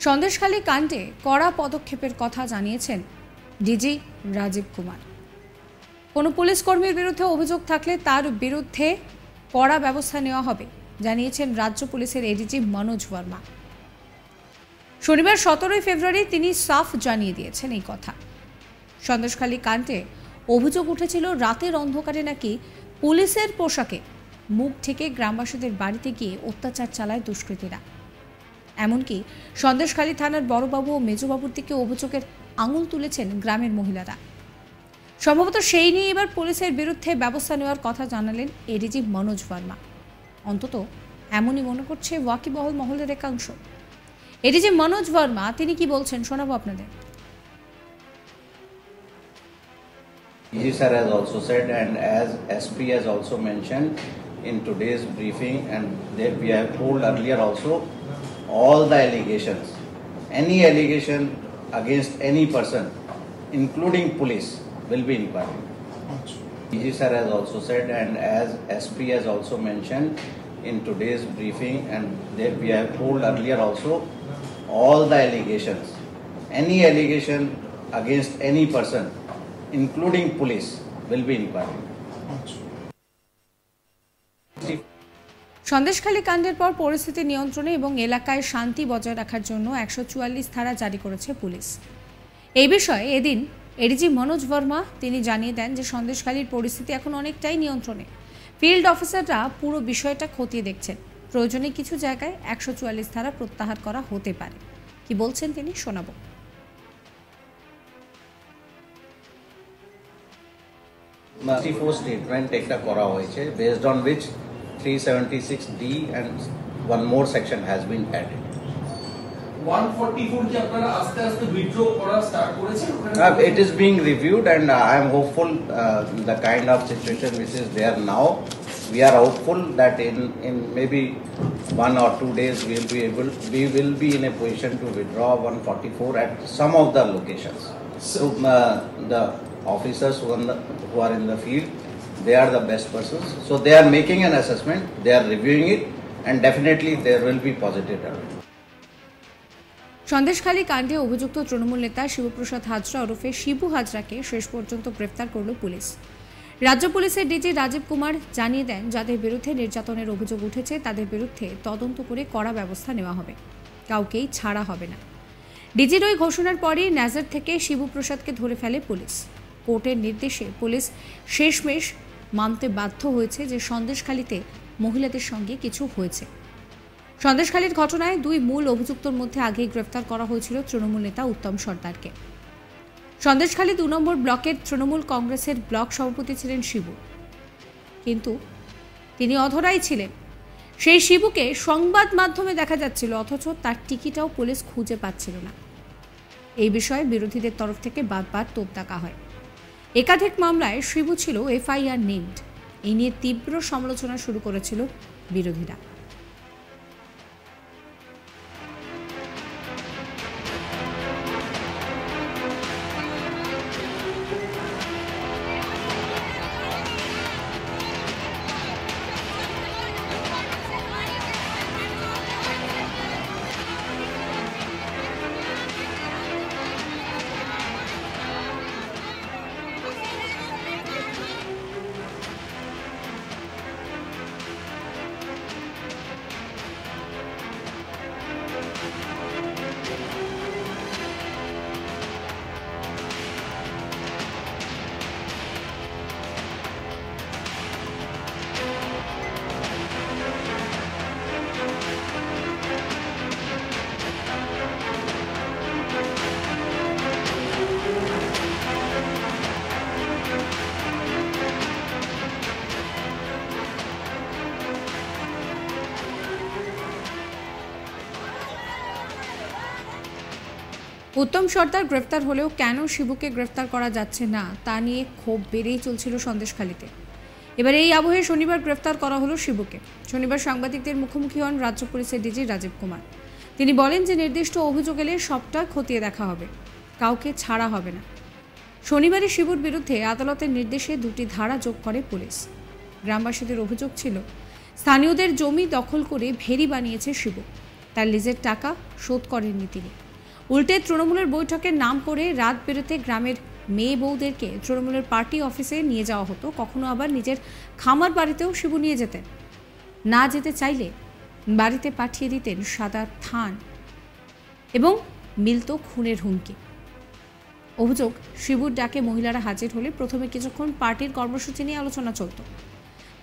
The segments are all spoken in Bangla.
সন্দেশখালী কাণ্ডে কড়া পদক্ষেপের কথা জানিয়েছেন ডিজি রাজীব কুমার। কোনো পুলিশ কর্মীর বিরুদ্ধে অভিযোগ থাকলে তার বিরুদ্ধে কড়া ব্যবস্থা নেওয়া হবে জানিয়েছেন রাজ্য পুলিশের এডিজি মনোজ বর্মা। শনিবার 17 ফেব্রুয়ারি তিনি সাফ জানিয়ে দিয়েছেন এই কথা। সন্দেশখালী কাণ্ডে অভিযোগ উঠেছিল রাতের অন্ধকারে নাকি পুলিশের পোশাকে মুখ ঢেকে গ্রামবাসীদের বাড়িতে গিয়ে অত্যাচার চালায় দুষ্কৃতীরা। এমনকি সন্দেশখালী থানার বড়বাবু ও মেজবাবুর দিকে অভিযোগের আঙুল তুলেছেন গ্রামের মহিলারা। সম্ভবত সেই নিয়ে এবার পুলিশের বিরুদ্ধে ব্যবস্থা নেওয়ার কথা জানালেন এডিজি মনোজ বর্মা। অন্তত এমনই মনে করছে ওয়াকিবহল মহলের একাংশ। এডিজি মনোজ বর্মা তিনি কি বলছেন শোনাবো আপনাদের। DG sir has also said, and as SP has also mentioned in today's briefing, and that we have told earlier also, all the allegations, any allegation against any person, including police, will be inquired. DG sir has also said, and as SP has also mentioned in today's briefing, and that we have told earlier also, all the allegations, any allegation against any person, including police, will be inquired. Sandeshkhali কাণ্ডের পর পরিস্থিতি নিয়ন্ত্রণে এবং এলাকায় শান্তি বজায় রাখার জন্য 144 ধারা জারি করেছে পুলিশ। এই বিষয়ে এদিন এডিজি মনোজ বর্মা তিনি জানিয়ে দেন যে সন্দেশখালীর পরিস্থিতি এখন অনেকটাই নিয়ন্ত্রণে। ফিল্ড অফিসাররা পুরো বিষয়টা খতিয়ে দেখছেন। প্রয়োজনে কিছু জায়গায় 144 ধারা প্রত্যাহার করা হতে পারে। কি বলছেন তিনি শোনাবো। 64 statement একটা করা হয়েছে, based on which 376D and one more section has been added. 144 কি আপনারা আস্তে আস্তে withdraw করা স্টার্ট করেছেন? It is being reviewed, and I am hopeful the kind of situation which is there now, we are hopeful that in maybe 1 or 2 days we will be in a position to withdraw 144 at some of the locations. So the officers who are in the field, they are the best persons, so they are making an assessment, they are reviewing it, and definitely there will be positive development. Sandeshkhali কাণ্ডে অভিযুক্ত তৃণমূল নেতা শিবপ্রসাদ হাজরা ওরফে শিবু হাজরাকে শেষ পর্যন্ত গ্রেফতার করল পুলিশ। রাজ্য পুলিশের ডিজি রাজীব কুমার জানিয়ে দেন, যাদের বিরুদ্ধে নির্যাতনের অভিযোগ উঠেছে তাদের বিরুদ্ধে তদন্ত করে কড়া ব্যবস্থা নেওয়া হবে, কাউকেই ছাড়া হবে না। ডিজির ওই ঘোষণার পরই নাজার থেকে শিবপ্রসাদকে ধরে ফেলে পুলিশ। কোর্টের নির্দেশে পুলিশ শেষমেশ মানতে বাধ্য হয়েছে যে সন্দেশখালীতে মহিলাদের সঙ্গে কিছু হয়েছে। সন্দেশখালীর ঘটনায় দুই মূল অভিযুক্তর মধ্যে আগেই গ্রেফতার করা হয়েছিল তৃণমূল নেতা উত্তম সর্দারকে। সন্দেশখালী 2 নম্বর ব্লকের তৃণমূল কংগ্রেসের ব্লক সভাপতি ছিলেন শিবু, কিন্তু তিনি অধরাই ছিলেন। সেই শিবুকে সংবাদ মাধ্যমে দেখা যাচ্ছিল, অথচ তার টিকিটাও পুলিশ খুঁজে পাচ্ছিল না। এই বিষয়ে বিরোধীদের তরফ থেকে বারবার তোপ দাগা হয়। একাধিক মামলায় শিবু ছিল FIR নেমড। এই নিয়ে তীব্র সমালোচনা শুরু করেছিল বিরোধীরা। উত্তম সর্দার গ্রেফতার হলেও কেন শিবুকে গ্রেফতার করা যাচ্ছে না তা নিয়ে ক্ষোভ বেড়েই চলছিল সন্দেশখালীতে। এবার এই আবহে শনিবার গ্রেফতার করা হলো শিবুকে। শনিবার সাংবাদিকদের মুখোমুখি হন রাজ্য পুলিশের ডিজি রাজীব কুমার। তিনি বলেন যে নির্দিষ্ট অভিযোগ এলে সবটা খতিয়ে দেখা হবে, কাউকে ছাড়া হবে না। শনিবারই শিবুর বিরুদ্ধে আদালতের নির্দেশে 2টি ধারা যোগ করে পুলিশ। গ্রামবাসীদের অভিযোগ ছিল স্থানীয়দের জমি দখল করে ভেরি বানিয়েছে শিবু। তার লিজের টাকা শোধ করেননি তিনি। উল্টে তৃণমূলের বৈঠকের নাম করে রাত বেরোতে গ্রামের মেয়ে বউদেরকে তৃণমূলের পার্টি অফিসে নিয়ে যাওয়া হতো, কখনো আবার নিজের খামার বাড়িতেও শিবু নিয়ে যেতেন। না যেতে চাইলে বাড়িতে পাঠিয়ে দিতেন সাদা থান এবং মিলত খুনের হুমকি। অভিযোগ, শিবুর ডাকে মহিলারা হাজির হলে প্রথমে কিছুক্ষণ পার্টির কর্মসূচি নিয়ে আলোচনা চলত,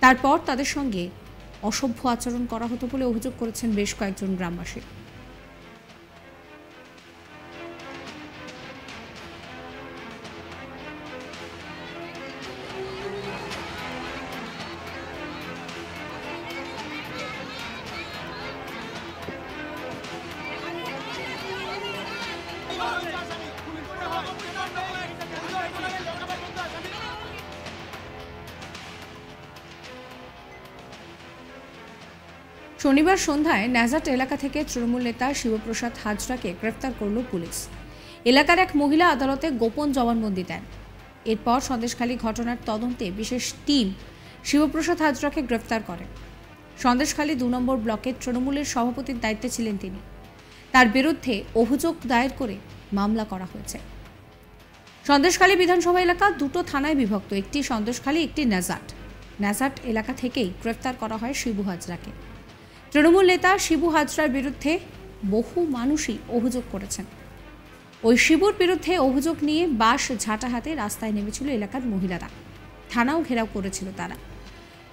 তারপর তাদের সঙ্গে অসভ্য আচরণ করা হতো বলে অভিযোগ করেছেন বেশ কয়েকজন গ্রামবাসী। শনিবার সন্ধ্যায় ন্যাজাট এলাকা থেকে তৃণমূল নেতা শিবপ্রসাদ হাজরাকে গ্রেফতার করল পুলিশ। এলাকার এক মহিলা আদালতে গোপন জবানবন্দি দেন। এরপর সন্দেশখালী ঘটনার তদন্তে বিশেষ টিম শিবপ্রসাদ হাজরাকে গ্রেফতার করে। সন্দেশখালী 2 নম্বর ব্লকের তৃণমূলের সভাপতির দায়িত্বে ছিলেন তিনি। তার বিরুদ্ধে অভিযোগ দায়ের করে মামলা করা হয়েছে। সন্দেশখালী বিধানসভা এলাকা 2টো থানায় বিভক্ত, একটি সন্দেশখালী, একটি ন্যাজাট। ন্যাজাট এলাকা থেকেই গ্রেফতার করা হয় শিবু হাজরাকে। তৃণমূল নেতা শিবু হাজরার বিরুদ্ধে বহু মানুষই অভিযোগ করেছেন। ওই শিবুর বিরুদ্ধে অভিযোগ নিয়ে বাঁশ ঝাঁটা হাতে রাস্তায় নেমেছিল এলাকার মহিলারা। থানাও ঘেরাও করেছিল তারা।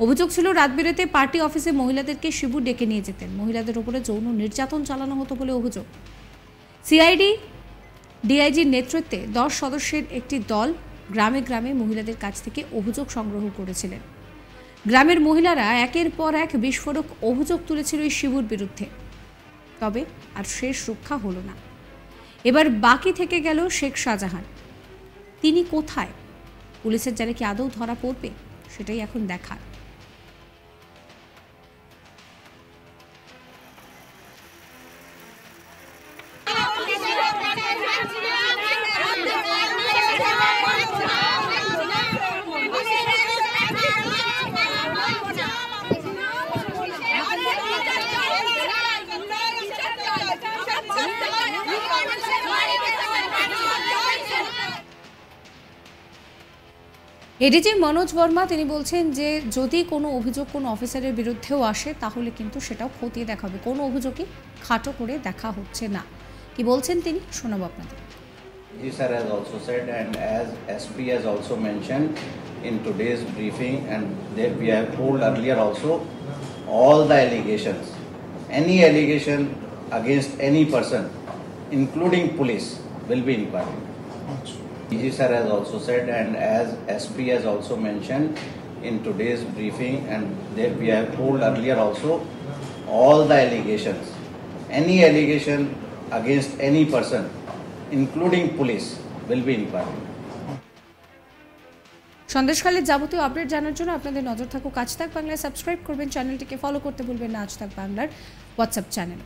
অভিযোগ ছিল রাত বিরেতে পার্টি অফিসে মহিলাদেরকে শিবু ডেকে নিয়ে যেতেন। মহিলাদের উপরে যৌন নির্যাতন চালানো হতো বলে অভিযোগ। সিআইডি ডিআইজির নেতৃত্বে 10 সদস্যের একটি দল গ্রামে গ্রামে মহিলাদের কাছ থেকে অভিযোগ সংগ্রহ করেছিলেন। গ্রামের মহিলারা একের পর এক বিস্ফোরক অভিযোগ তুলেছিল এই শিবুর বিরুদ্ধে। তবে আর শেষ রক্ষা হলো না। এবার বাকি থেকে গেল শেখ শাহজাহান। তিনি কোথায়? পুলিশের জালে কি আদৌ ধরা পড়বে? সেটাই এখন দেখার। এডিজি মনোজ বর্মা তিনি বলছেন যে যদি কোনো অভিযোগ কোনো অফিসারের বিরুদ্ধেও আসে তাহলে কিন্তু সেটাও খতিয়ে দেখা হবে, কোনো অভিযোগই খাটো করে দেখা হচ্ছে না। কি বলছেন তিনি, শোনাবো আপনাদের। DG sir has also said, and as SP has also mentioned in today's briefing, and that we have told earlier also, all the allegations, any allegation against any person, including police, will be inquired. DG sir has also said, and as SP has also mentioned in today's briefing, and that we have told earlier also, all the allegations, any allegation against any person, including police, will be inquired. সন্দেশখালীর যাবতীয় আপডেট জানার জন্য আপনাদের নজর থাকুক আজ তাক বাংলায়। সাবস্ক্রাইব করবেন, চ্যানেলটিকে ফলো করতে ভুলবেন না আজ তাক বাংলার হোয়াটসঅ্যাপ চ্যানেল।